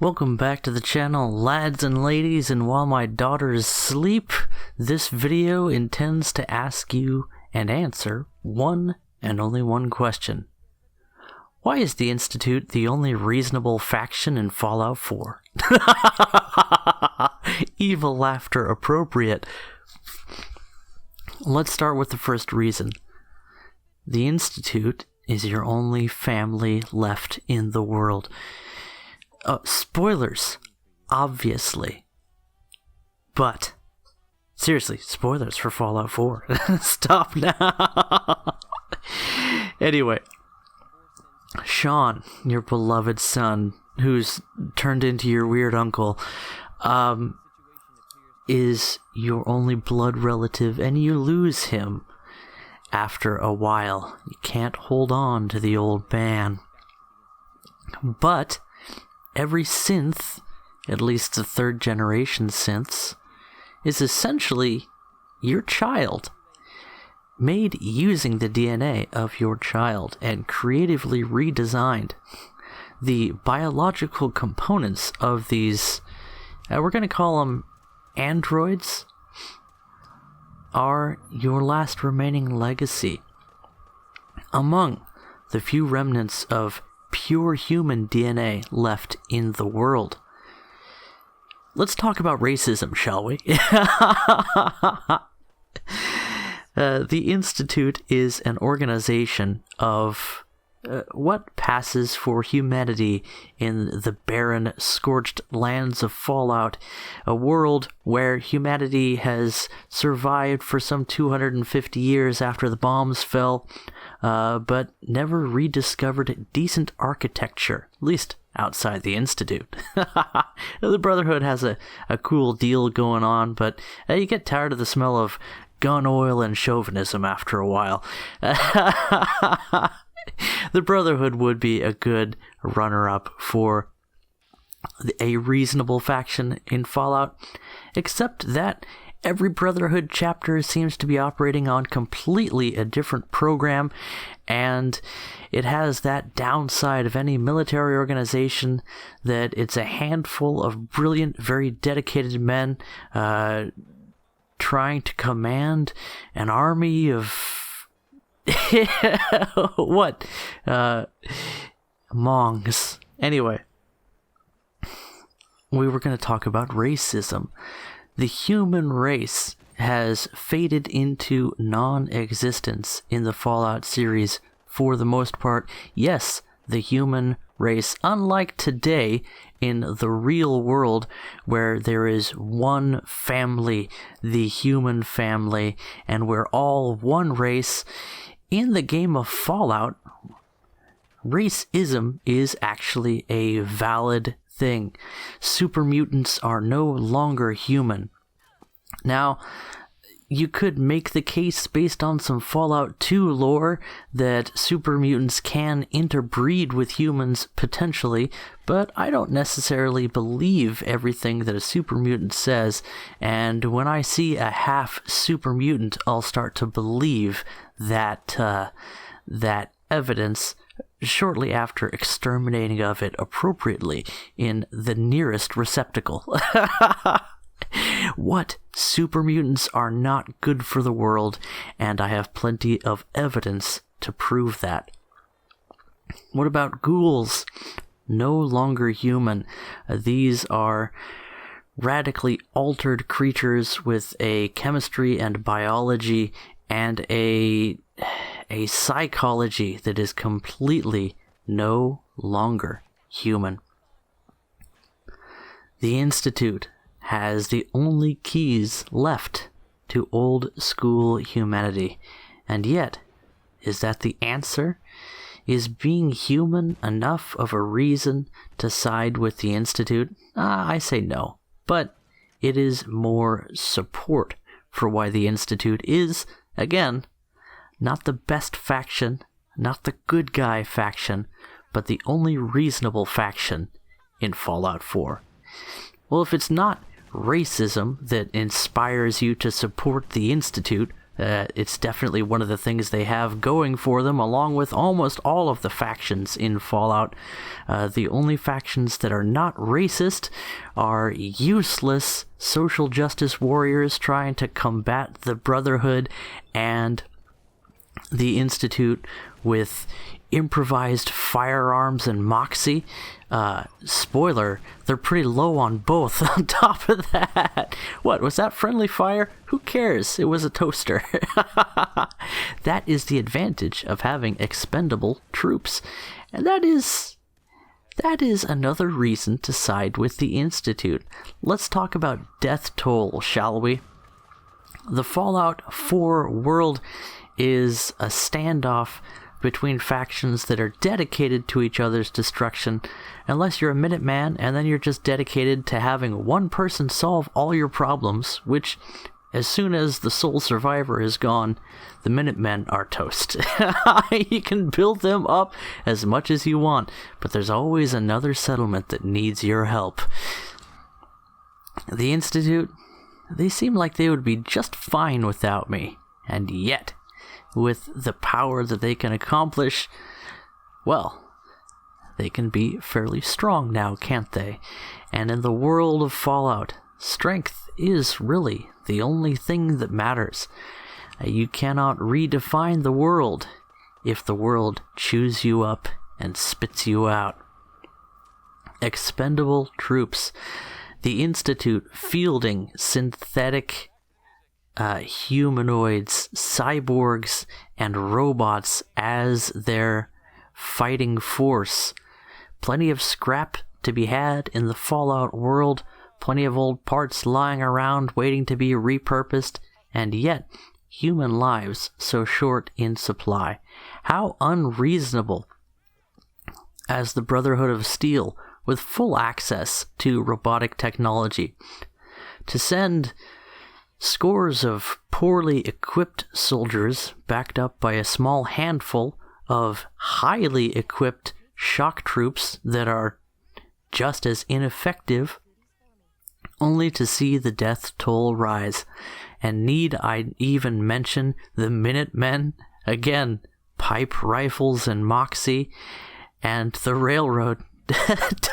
Welcome back to the channel, lads and ladies, and while my daughters sleep, this video intends to ask you and answer one and only one question. Why is the Institute the only reasonable faction in Fallout 4? Evil laughter appropriate. Let's start with the first reason. The Institute is your only family left in the world. Spoilers, obviously. But, seriously, spoilers for Fallout 4. Stop now. Anyway, Sean, your beloved son, who's turned into your weird uncle, is your only blood relative, and you lose him after a while. You can't hold on to the old man. But every synth, at least the third generation synths, is essentially your child, made using the DNA of your child and creatively redesigned. The biological components of these, we're going to call them androids, are your last remaining legacy. Among the few remnants of pure human DNA left in the world. Let's talk about racism, shall we? The Institute is an organization of what passes for humanity in the barren, scorched lands of Fallout, a world where humanity has survived for some 250 years after the bombs fell, but never rediscovered decent architecture, at least outside the Institute. The Brotherhood has a cool deal going on, but you get tired of the smell of gun oil and chauvinism after a while. The Brotherhood would be a good runner-up for a reasonable faction in Fallout, except that every Brotherhood chapter seems to be operating on completely a different program, and it has that downside of any military organization that it's a handful of brilliant, very dedicated men trying to command an army of what? Mongs. Anyway, we were going to talk about racism. The human race has faded into non-existence in the Fallout series for the most part. Yes, the human race, unlike today in the real world where there is one family, the human family, and we're all one race, in the game of Fallout, racism is actually a valid thing. Super mutants are no longer human. Now, you could make the case based on some Fallout 2 lore that super mutants can interbreed with humans potentially, but I don't necessarily believe everything that a super mutant says, and when I see a half super mutant, I'll start to believe that evidence shortly after exterminating of it appropriately in the nearest receptacle. What? Super mutants are not good for the world, and I have plenty of evidence to prove that. What about ghouls? No longer human. These are radically altered creatures with a chemistry and biology and a psychology that is completely no longer human. The Institute has the only keys left to old school humanity. And yet, is that the answer? Is being human enough of a reason to side with the Institute? I say no. But it is more support for why the Institute is, again, not the best faction, not the good guy faction, but the only reasonable faction in Fallout 4. Well, if it's not racism that inspires you to support the Institute, It's definitely one of the things they have going for them, along with almost all of the factions in Fallout. The only factions that are not racist are useless social justice warriors trying to combat the Brotherhood and the Institute with improvised firearms and moxie. Spoiler, they're pretty low on both. On top of that, what was that? Friendly fire? Who cares? It was a toaster. That is the advantage of having expendable troops, and that is another reason to side with the Institute. Let's talk about death toll, shall we? The Fallout 4 world is a standoff between factions that are dedicated to each other's destruction, unless you're a Minuteman, and then you're just dedicated to having one person solve all your problems, which, as soon as the sole survivor is gone, the Minutemen are toast. You can build them up as much as you want, but there's always another settlement that needs your help. The Institute, they seem like they would be just fine without me, and yet, with the power that they can accomplish, well, they can be fairly strong now, can't they? And in the world of Fallout, strength is really the only thing that matters. You cannot redefine the world if the world chews you up and spits you out. Expendable troops. The Institute fielding synthetic humanoids, cyborgs, and robots as their fighting force. Plenty of scrap to be had in the Fallout world, plenty of old parts lying around waiting to be repurposed, and yet human lives so short in supply. How unreasonable, as the Brotherhood of Steel, with full access to robotic technology, to send scores of poorly equipped soldiers, backed up by a small handful of highly equipped shock troops that are just as ineffective, only to see the death toll rise. And need I even mention the Minutemen? Again, pipe rifles and moxie, and the Railroad.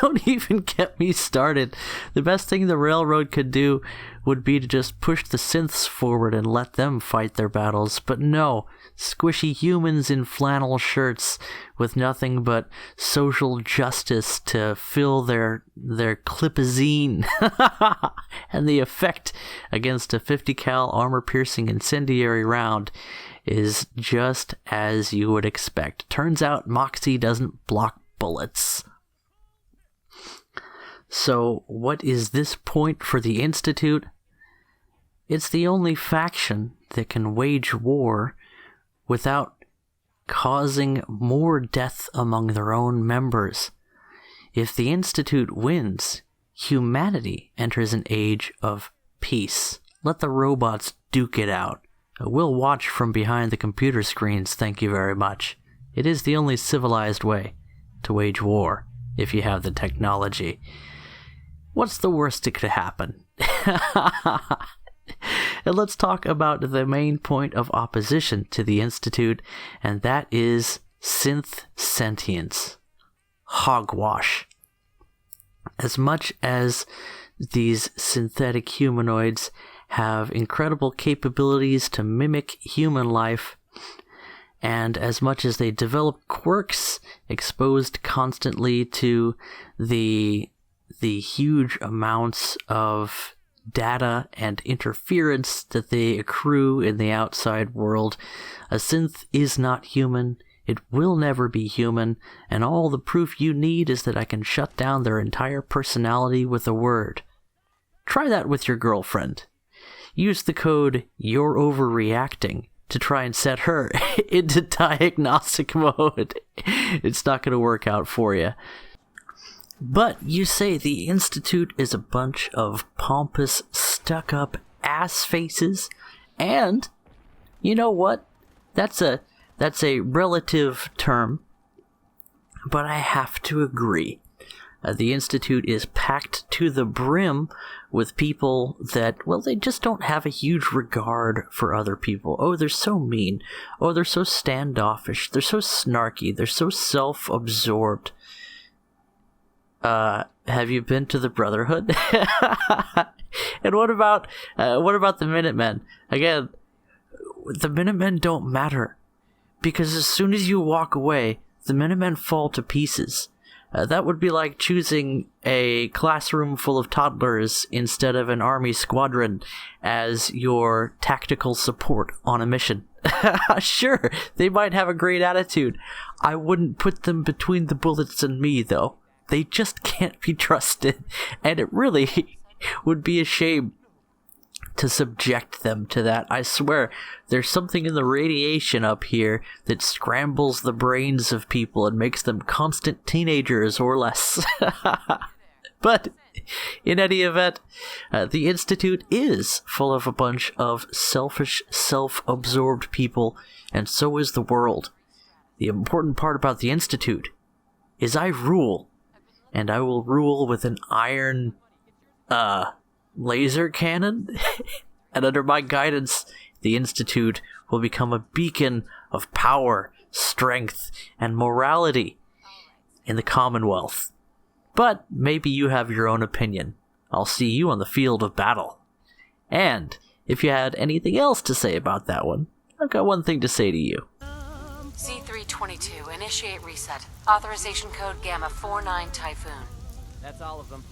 Don't even get me started. The best thing the Railroad could do would be to just push the synths forward and let them fight their battles. But no, squishy humans in flannel shirts with nothing but social justice to fill their clipazine. And the effect against a 50 cal armor-piercing incendiary round is just as you would expect. Turns out Moxie doesn't block bullets. So, what is this point for the Institute? It's the only faction that can wage war without causing more death among their own members. If the Institute wins, humanity enters an age of peace. Let the robots duke it out. We'll watch from behind the computer screens, thank you very much. It is the only civilized way to wage war, if you have the technology. What's the worst that could happen? And let's talk about the main point of opposition to the Institute, and that is synth sentience. Hogwash. As much as these synthetic humanoids have incredible capabilities to mimic human life, and as much as they develop quirks exposed constantly to the huge amounts of data and interference that they accrue in the outside world, a synth is not human. It will never be human, and all the proof you need is that I can shut down their entire personality with a word. Try that with your girlfriend. Use the code "you're overreacting" to try and set her into diagnostic mode. It's not going to work out for you. But you say the Institute is a bunch of pompous, stuck-up ass faces, and you know what? That's a relative term, but I have to agree. The Institute is packed to the brim with people that, well, they just don't have a huge regard for other people. Oh, they're so mean. Oh, they're so standoffish. They're so snarky. They're so self-absorbed. Have you been to the Brotherhood? And what about the Minutemen? Again, the Minutemen don't matter. Because as soon as you walk away, the Minutemen fall to pieces. That would be like choosing a classroom full of toddlers instead of an army squadron as your tactical support on a mission. Sure, they might have a great attitude. I wouldn't put them between the bullets and me, though. They just can't be trusted, and it really would be a shame to subject them to that. I swear, there's something in the radiation up here that scrambles the brains of people and makes them constant teenagers or less. But in any event, the Institute is full of a bunch of selfish, self-absorbed people, and so is the world. The important part about the Institute is I rule, and I will rule with an iron, laser cannon, and under my guidance, the Institute will become a beacon of power, strength, and morality in the Commonwealth. But maybe you have your own opinion. I'll see you on the field of battle. And if you had anything else to say about that one, I've got one thing to say to you. C322, initiate reset. Authorization code Gamma 49 Typhoon. That's all of them.